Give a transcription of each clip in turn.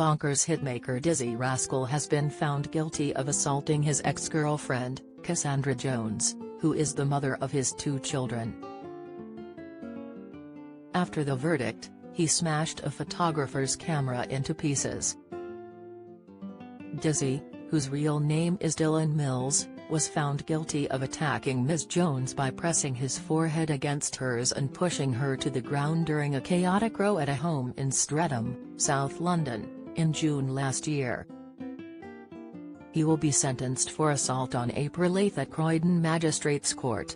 bonkers hitmaker Dizzee Rascal has been found guilty of assaulting his ex-girlfriend, Cassandra Jones, who is the mother of his 2 children. After the verdict, he smashed a photographer's camera into pieces. Dizzee, whose real name is Dylan Mills, was found guilty of attacking Ms. Jones by pressing his forehead against hers and pushing her to the ground during a chaotic row at a home in Streatham, South London, in June last year. He will be sentenced for assault on April 8 at Croydon Magistrates Court.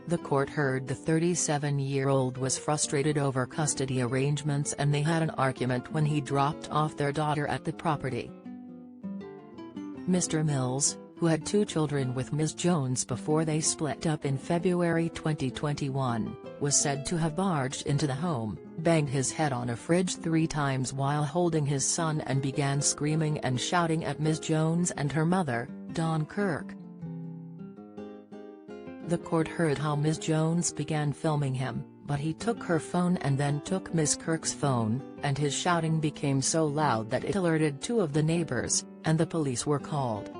The court heard the 37-year-old was frustrated over custody arrangements and they had an argument when he dropped off their daughter at the property. Mr. Mills, who had 2 children with Ms. Jones before they split up in February 2021, was said to have barged into the home, banged his head on a fridge 3 times while holding his son and began screaming and shouting at Ms. Jones and her mother, Dawn Kirk. The court heard how Ms. Jones began filming him, but he took her phone and then took Ms. Kirk's phone, and his shouting became so loud that it alerted 2 of the neighbors, and the police were called.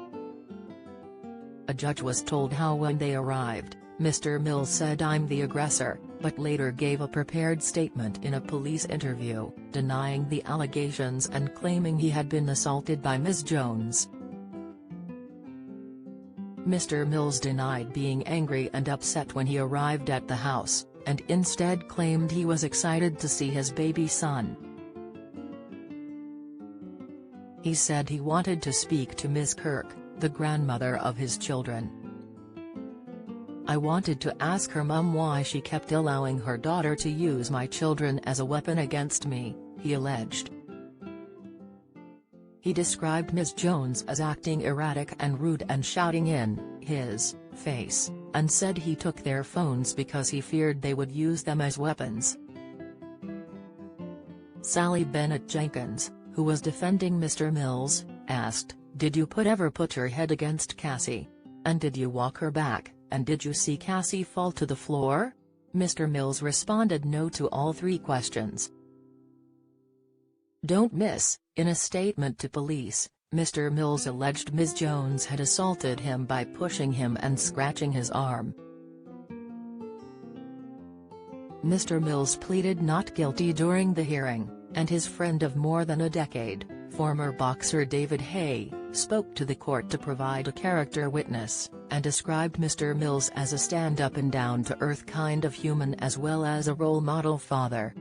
A judge was told how when they arrived, Mr. Mills said "I'm the aggressor," but later gave a prepared statement in a police interview, denying the allegations and claiming he had been assaulted by Ms. Jones. Mr. Mills denied being angry and upset when he arrived at the house, and instead claimed he was excited to see his baby son. He said he wanted to speak to Ms. Kirk, the grandmother of his children. "I wanted to ask her mum why she kept allowing her daughter to use my children as a weapon against me," he alleged. He described Ms. Jones as acting erratic and rude and shouting in his face, and said he took their phones because he feared they would use them as weapons. Sally Bennett Jenkins, who was defending Mr. Mills, asked, "Did you ever put your head against Cassie? And did you walk her back, and did you see Cassie fall to the floor?" Mr. Mills responded no to all 3 questions. "Don't miss." In a statement to police, Mr. Mills alleged Ms. Jones had assaulted him by pushing him and scratching his arm. Mr. Mills pleaded not guilty during the hearing, and his friend of more than a decade, former boxer David Haye, spoke to the court to provide a character witness, and described Mr. Mills as a stand-up and down-to-earth kind of human as well as a role model father.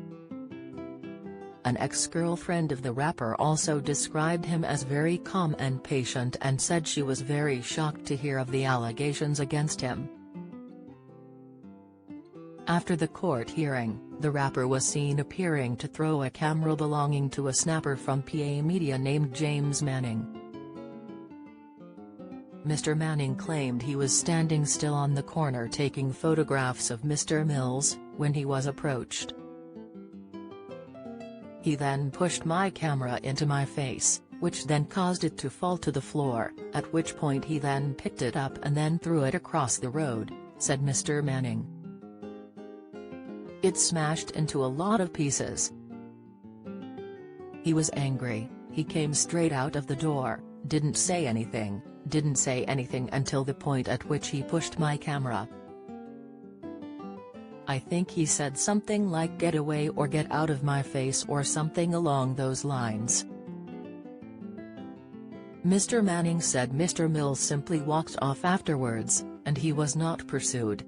An ex-girlfriend of the rapper also described him as very calm and patient and said she was very shocked to hear of the allegations against him. After the court hearing, the rapper was seen appearing to throw a camera belonging to a snapper from PA Media named James Manning. Mr. Manning claimed he was standing still on the corner taking photographs of Mr. Mills, when he was approached. "He then pushed my camera into my face, which then caused it to fall to the floor, at which point he then picked it up and then threw it across the road," said Mr. Manning. "It smashed into a lot of pieces. He was angry, he came straight out of the door, didn't say anything until the point at which he pushed my camera. I think he said something like 'get away' or 'get out of my face' or something along those lines." Mr. Manning said Mr. Mills simply walked off afterwards, and he was not pursued.